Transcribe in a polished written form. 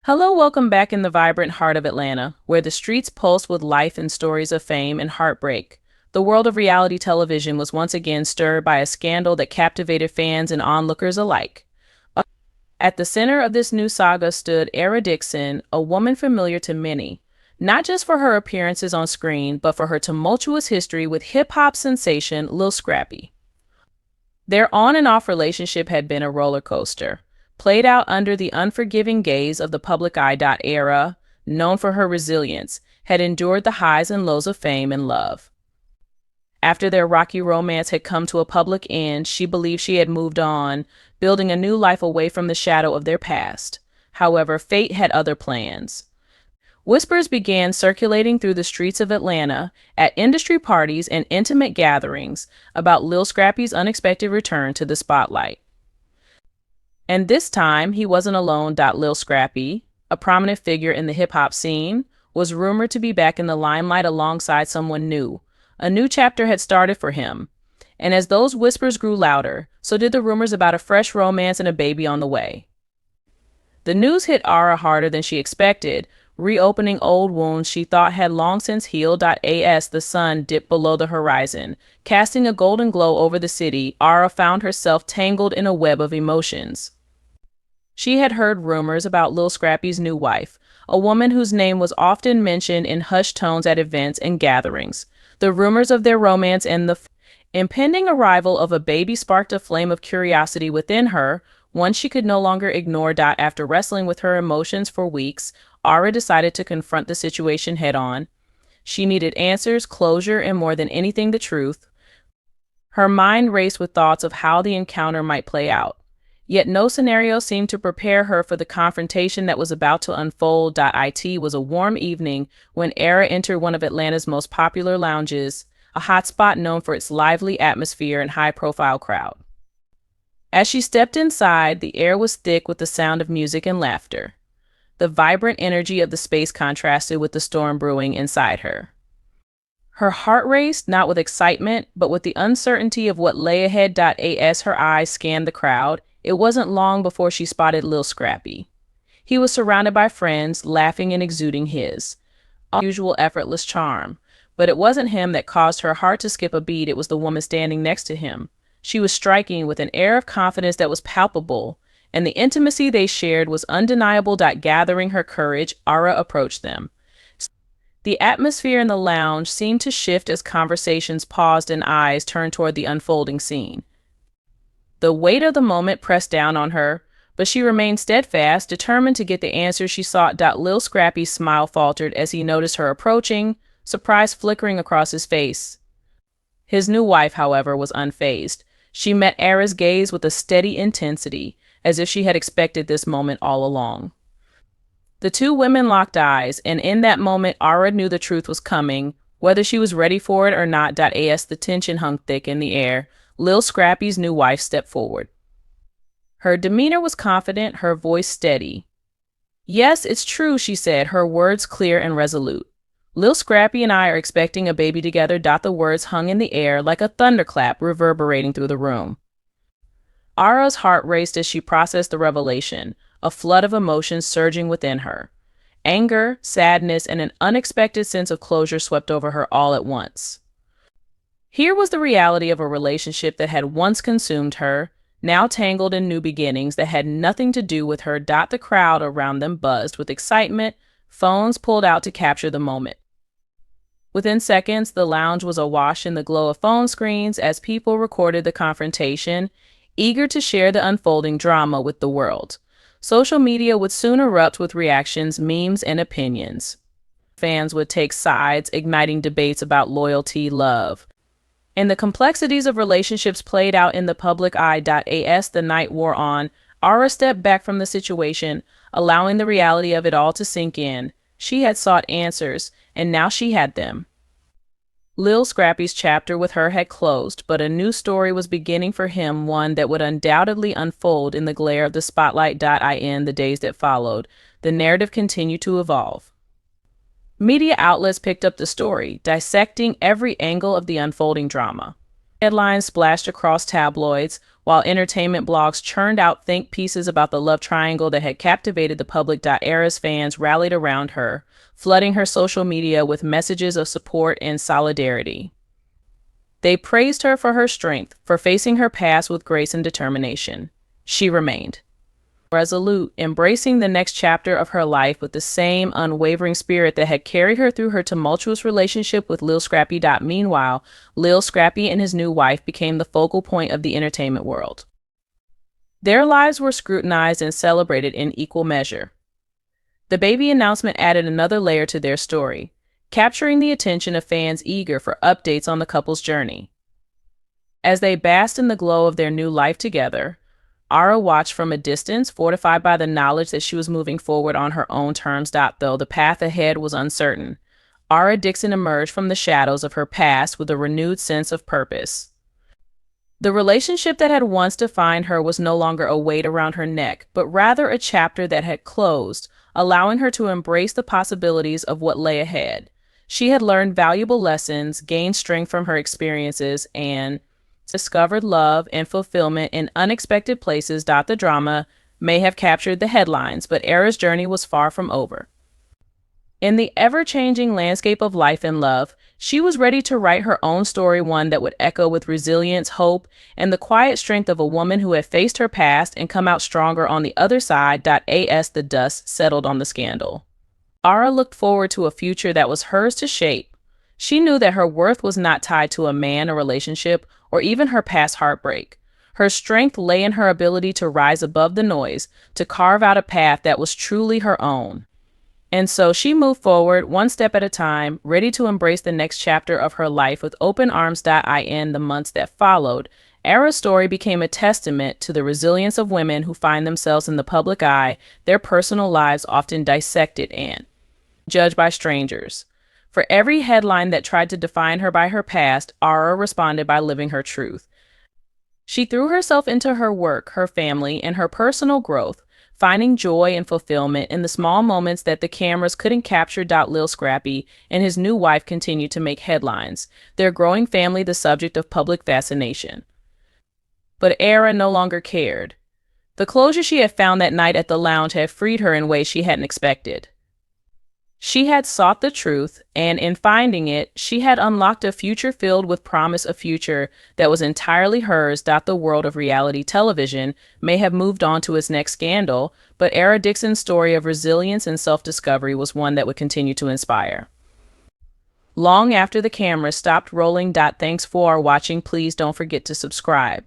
Hello, welcome back in the vibrant heart of Atlanta, where the streets pulse with life and stories of fame and heartbreak. The world of reality television was once again stirred by a scandal that captivated fans and onlookers alike. At the center of this new saga stood ARA Dixon, a woman familiar to many, not just for her appearances on screen, but for her tumultuous history with hip-hop sensation Lil Scrappy. Their on and off relationship had been a roller coaster, played out under the unforgiving gaze of the public eye.ARA, known for her resilience, had endured the highs and lows of fame and love. After their rocky romance had come to a public end, she believed she had moved on, building a new life away from the shadow of their past. However, fate had other plans. Whispers began circulating through the streets of Atlanta, at industry parties and intimate gatherings, about Lil Scrappy's unexpected return to the spotlight. And this time, he wasn't alone. Lil Scrappy, a prominent figure in the hip-hop scene, was rumored to be back in the limelight alongside someone new. A new chapter had started for him. And as those whispers grew louder, so did the rumors about a fresh romance and a baby on the way. The news hit ARA harder than she expected, reopening old wounds she thought had long since healed. As the sun dipped below the horizon, casting a golden glow over the city, ARA found herself tangled in a web of emotions. She had heard rumors about Lil Scrappy's new wife, a woman whose name was often mentioned in hushed tones at events and gatherings. The rumors of their romance and the impending arrival of a baby sparked a flame of curiosity within her, one she could no longer ignore. After wrestling with her emotions for weeks, ARA decided to confront the situation head-on. She needed answers, closure, and more than anything, the truth. Her mind raced with thoughts of how the encounter might play out. Yet no scenario seemed to prepare her for the confrontation that was about to unfold. It was a warm evening when ARA entered one of Atlanta's most popular lounges, a hotspot known for its lively atmosphere and high-profile crowd. As she stepped inside, the air was thick with the sound of music and laughter. The vibrant energy of the space contrasted with the storm brewing inside her. Her heart raced, not with excitement, but with the uncertainty of what lay ahead. As her eyes scanned the crowd, it wasn't long before she spotted Lil Scrappy. He was surrounded by friends, laughing and exuding his usual effortless charm. But it wasn't him that caused her heart to skip a beat, it was the woman standing next to him. She was striking with an air of confidence that was palpable, and the intimacy they shared was undeniable. Gathering her courage, ARA approached them. The atmosphere in the lounge seemed to shift as conversations paused and eyes turned toward the unfolding scene. The weight of the moment pressed down on her, but she remained steadfast, determined to get the answers she sought. Lil Scrappy's smile faltered as he noticed her approaching, surprise flickering across his face. His new wife, however, was unfazed. She met ARA's gaze with a steady intensity, as if she had expected this moment all along. The two women locked eyes, and in that moment, ARA knew the truth was coming, whether she was ready for it or not. As the tension hung thick in the air, Lil Scrappy's new wife stepped forward. Her demeanor was confident, her voice steady. "Yes, it's true," she said, her words clear and resolute. "Lil Scrappy and I are expecting a baby together." The words hung in the air like a thunderclap reverberating through the room. ARA's heart raced as she processed the revelation, a flood of emotions surging within her. Anger, sadness, and an unexpected sense of closure swept over her all at once. Here was the reality of a relationship that had once consumed her, now tangled in new beginnings that had nothing to do with her. The crowd around them buzzed with excitement, phones pulled out to capture the moment. Within seconds, the lounge was awash in the glow of phone screens as people recorded the confrontation, eager to share the unfolding drama with the world. Social media would soon erupt with reactions, memes, and opinions. Fans would take sides, igniting debates about loyalty, love, and the complexities of relationships played out in the public eye. As the night wore on, ARA stepped back from the situation, allowing the reality of it all to sink in. She had sought answers, and now she had them. Lil Scrappy's chapter with her had closed, but a new story was beginning for him, one that would undoubtedly unfold in the glare of the spotlight. In the days that followed, the narrative continued to evolve. Media outlets picked up the story, dissecting every angle of the unfolding drama. Headlines splashed across tabloids, while entertainment blogs churned out think pieces about the love triangle that had captivated the public. ARA's fans rallied around her, flooding her social media with messages of support and solidarity. They praised her for her strength, for facing her past with grace and determination. She remained resolute, embracing the next chapter of her life with the same unwavering spirit that had carried her through her tumultuous relationship with Lil Scrappy. Meanwhile, Lil Scrappy and his new wife became the focal point of the entertainment world. Their lives were scrutinized and celebrated in equal measure. The baby announcement added another layer to their story, capturing the attention of fans eager for updates on the couple's journey. As they basked in the glow of their new life together, ARA watched from a distance, fortified by the knowledge that she was moving forward on her own terms. Though the path ahead was uncertain, ARA Dixon emerged from the shadows of her past with a renewed sense of purpose. The relationship that had once defined her was no longer a weight around her neck, but rather a chapter that had closed, allowing her to embrace the possibilities of what lay ahead. She had learned valuable lessons, gained strength from her experiences, and discovered love and fulfillment in unexpected places. The drama may have captured the headlines, but ARA's journey was far from over. In the ever-changing landscape of life and love, she was ready to write her own story, one that would echo with resilience, hope, and the quiet strength of a woman who had faced her past and come out stronger on the other side. As the dust settled on the scandal, ARA looked forward to a future that was hers to shape. She knew that her worth was not tied to a man, a relationship, or even her past heartbreak. Her strength lay in her ability to rise above the noise, to carve out a path that was truly her own. And so she moved forward, one step at a time, ready to embrace the next chapter of her life with open arms. In the months that followed, ARA's story became a testament to the resilience of women who find themselves in the public eye, their personal lives often dissected and judged by strangers. For every headline that tried to define her by her past, ARA responded by living her truth. She threw herself into her work, her family, and her personal growth, finding joy and fulfillment in the small moments that the cameras couldn't capture. Lil Scrappy and his new wife continued to make headlines, their growing family the subject of public fascination. But ARA no longer cared. The closure she had found that night at the lounge had freed her in ways she hadn't expected. She had sought the truth, and in finding it, she had unlocked a future filled with promise, a future that was entirely hers. The world of reality television may have moved on to its next scandal, but ARA Dixon's story of resilience and self-discovery was one that would continue to inspire. Long after the cameras stopped rolling. Thanks for watching. Please don't forget to subscribe.